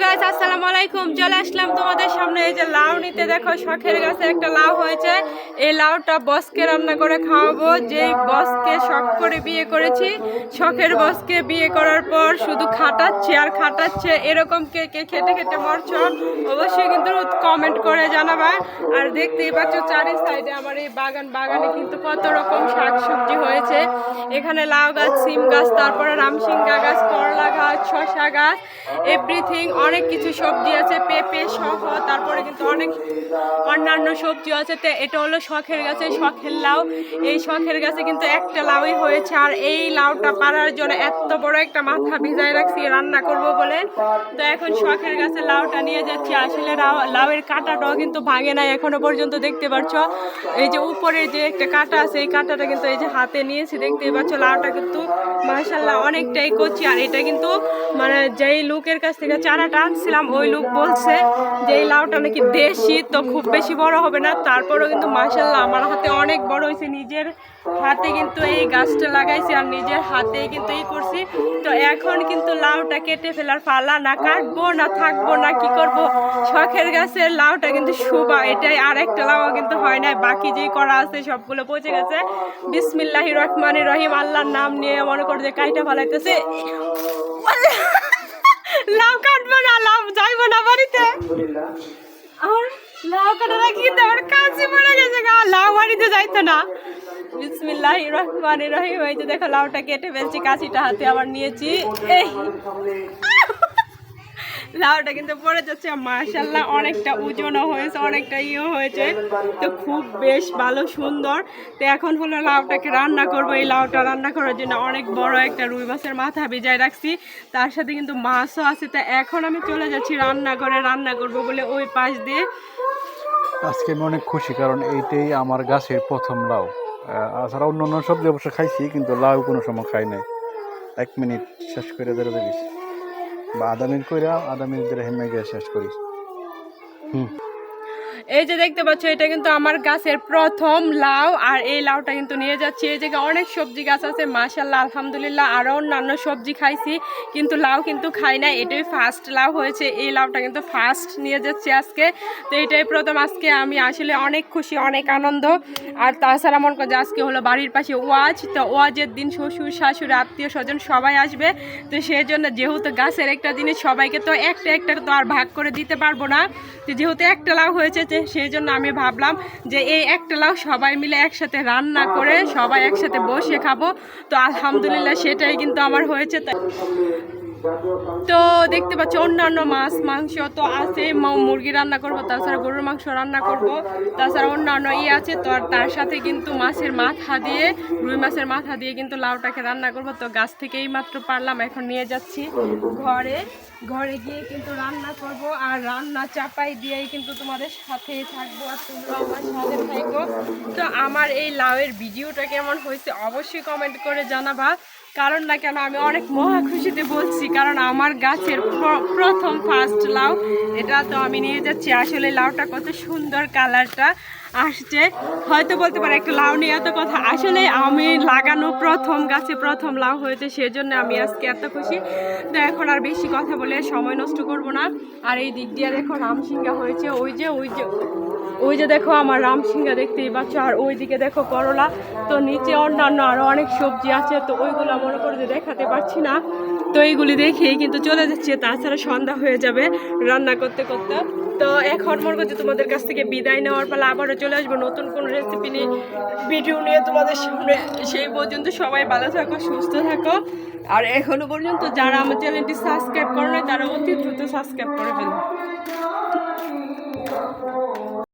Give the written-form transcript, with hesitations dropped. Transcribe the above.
Guys আসসালামু আলাইকুম, চলে আসলাম তোমাদের সামনে। এই যে লাউ নিতে, দেখো শখের গাছে একটা লাউ হয়েছে। এই লাউটা বসকে রান্না করে খাওয়াবো, যেই বসকে শখ করে বিয়ে করেছি। শখের বসকে বিয়ে করার পর শুধু খাটাচ্ছে আর খাটাচ্ছে। এরকম কে কে খেটে খেটে মরছ অবশ্যই কিন্তু কমেন্ট করে জানাবা। আর দেখতেই পাচ্ছ চারি সাইডে আমার এই বাগানে কিন্তু কত রকম শাকসবজি হয়েছে। এখানে লাউ গাছ, সিম গাছ, তারপরে রামসিঙ্গা গাছ, করলা গাছ, শসা গাছ, এভরিথিং অনেক কিছু সবজি আছে, পেঁপে সহ। তারপরে কিন্তু অনেক অন্যান্য সবজি আছে। তো এটা হলো শখের গাছে শখের লাউ। এই শখের গাছে কিন্তু একটা লাউই হয়েছে। আর এই লাউটা পাড়ার জন্য এত বড় একটা মাথা ভিজায় রাখছি রান্না করব বলে। তো এখন শখের গাছে লাউটা নিয়ে যাচ্ছি। আসলে লাউয়ের কাঁটাটাও কিন্তু ভাঙে নাই এখনো পর্যন্ত, দেখতে পাচ্ছ। এই যে উপরে যে একটা কাঁটা আছে, এই কাঁটাটা কিন্তু এই যে হাতে নিয়েছি, দেখতেই পাচ্ছ। লাউটা কিন্তু মাশাআল্লাহ অনেকটাই কচি। আর এটা কিন্তু মানে যেই লোকের কাছ থেকে চারাটা আনছিলাম, ওই লোক বলছে যে এই লাউটা নাকি দেশি, তো খুব বেশি বড় হবে না। তারপরেও কিন্তু মাশাআল্লাহ আমার হাতে অনেক বড় হয়েছে। নিজের হাতে কিন্তু এই গাছটা লাগাইছি আর নিজের হাতেই কিন্তু করছি। তো এখন কিন্তু লাউটা কেটে ফেলার পালা। না কাটবো না থাকবো না কি করব। শখের গাছের লাউটা কিন্তু শুবা, এটাই। আর একটা লাউ কিন্তু হয় নাই, বাকি যেই করা আছে সবগুলো পচে গেছে। বিসমিল্লাহির রহমানির রহিম, আল্লাহর নাম নিয়ে মনে করে যে কাইটা ফেলাইতেছে। লাউ কাটবো না, লাউ যাইবো না বাড়িতে। আর লাউ কাটা রাখি আমার কাছে পড়ে গেছে গা, লাউ বাড়িতে যাইতো না। বিসমিল্লাহির রহমানির রহিম। এই যে দেখো লাউটা কেটে ফেলছি, কাঁচিটা হাতে আবার নিয়েছি। এই লাউটা কিন্তু পড়ে যাচ্ছে। মাশাআল্লাহ অনেকটা ওজনও হয়েছে, অনেকটা হয়েছে। তো খুব বেশ ভালো সুন্দর। তো এখন হলো লাউটাকে রান্না করব। এই লাউটা রান্না করার জন্য অনেক বড় একটা রুই মাছের মাথা ভিজায় রাখছি, তার সাথে কিন্তু মাছও আছে। তো এখন আমি চলে যাচ্ছি রান্না করে, রান্না করব বলে ওই পাশ দিয়ে। আজকে আমি অনেক খুশি, কারণ এইটাই আমার গাছের প্রথম লাউ। তাছাড়া অন্য অন্য সবজি অবশ্য খাইছি, কিন্তু লাউ কোনো সময় খাই নাই। 1 মিনিট শেষ করে ধরে দেখিস, বা আধা মিনিট করে ধরে হেমে গিয়ে শেষ করিস। এই যে দেখতে পাচ্ছ, এটা কিন্তু আমার গাছের প্রথম লাউ। আর এই লাউটা কিন্তু নিয়ে যাচ্ছি। এই জায়গায় অনেক সবজি গাছ আছে মাশাআল্লাহ আলহামদুলিল্লাহ, আরও অন্যান্য সবজি খাইছি, কিন্তু লাউ কিন্তু খাই না। এটাই ফার্স্ট লাউ হয়েছে। এই লাউটা কিন্তু ফার্স্ট নিয়ে যাচ্ছি আজকে। তো এটাই প্রথম আজকে। আমি আসলে অনেক খুশি, অনেক আনন্দ। আর তাছাড়া মনে করছে আজকে হলো বাড়ির পাশে ওয়াজ। তো ওয়াজের দিন শ্বশুর শাশুড়ি আত্মীয় স্বজন সবাই আসবে। তো সেই জন্য যেহেতু গাছের একটা জিনিস সবাইকে তো একটা তো আর ভাগ করে দিতে পারবো না। তো যেহেতু একটা লাউ হয়েছে, সেই জন্য আমি ভাবলাম যে এই একটা লাউ সবাই মিলে একসাথে রান্না করে সবাই একসাথে বসে খাবো। তো আলহামদুলিল্লাহ সেটাই কিন্তু আমার হয়েছে। তো দেখতে পাচ্ছ অন্যান্য মাছ মাংস তো আছে, মুরগি রান্না করব, তাছাড়া গরুর মাংস রান্না করব, তাছাড়া অন্যান্য আছে। তো তার সাথে কিন্তু মাছের মাথা দিয়ে, রুই মাছের মাথা দিয়ে কিন্তু লাউটাকে রান্না করব। তো গাছ থেকেই মাত্র পারলাম, এখন নিয়ে যাচ্ছি ঘরে গিয়ে কিন্তু রান্না করব। আর রান্না চাপাই দিয়েই কিন্তু তোমাদের সাথেই থাকবো, আর তোমরা আমার সাথে থাকবো। তো আমার এই লাউয়ের ভিডিওটা কেমন হয়েছে অবশ্যই কমেন্ট করে জানাবা। কারণ না কেন আমি অনেক মহা খুশিতে বলছি, কারণ আমার গাছের প্রথম ফার্স্ট লাউ এটা। তো আমি নিয়ে যাচ্ছি। আসলে লাউটা কত সুন্দর কালারটা আসছে। হয়তো বলতে পারে একটা লাউ নিয়ে এত কথা, আসলে আমি লাগানো প্রথম গাছে প্রথম লাউ হয়েছে, সেজন্য আমি আজকে এত খুশি। তো এখন আর বেশি কথা বলে সময় নষ্ট করব না। আর এই দিক দিয়ে দেখো রামসিঙ্গা হয়েছে, ওই যে দেখো আমার রামসিঙ্গা দেখতেই পাচ্ছ। আর ওই দিকে দেখো করলা। তো নিচে অন্যান্য আরও অনেক সবজি আছে, তো ওইগুলো মনে করে যে দেখাতে পারছি না। তো এইগুলি দেখেই কিন্তু চলে যাচ্ছে, তাছাড়া সন্ধ্যা হয়ে যাবে রান্না করতে করতে। তো এখন মনে করছি তোমাদের কাছ থেকে বিদায় নেওয়ার পালা। আবারও চলে আসবো নতুন কোনো রেসিপি নিয়ে, ভিডিও নিয়ে তোমাদের সামনে। সেই পর্যন্ত সবাই ভালো থাকো, সুস্থ থাকো। আর এখনো পর্যন্ত যারা আমার চ্যানেলটি সাবস্ক্রাইব করে না, তারা অতি দ্রুত সাবস্ক্রাইব করে ফেলবে।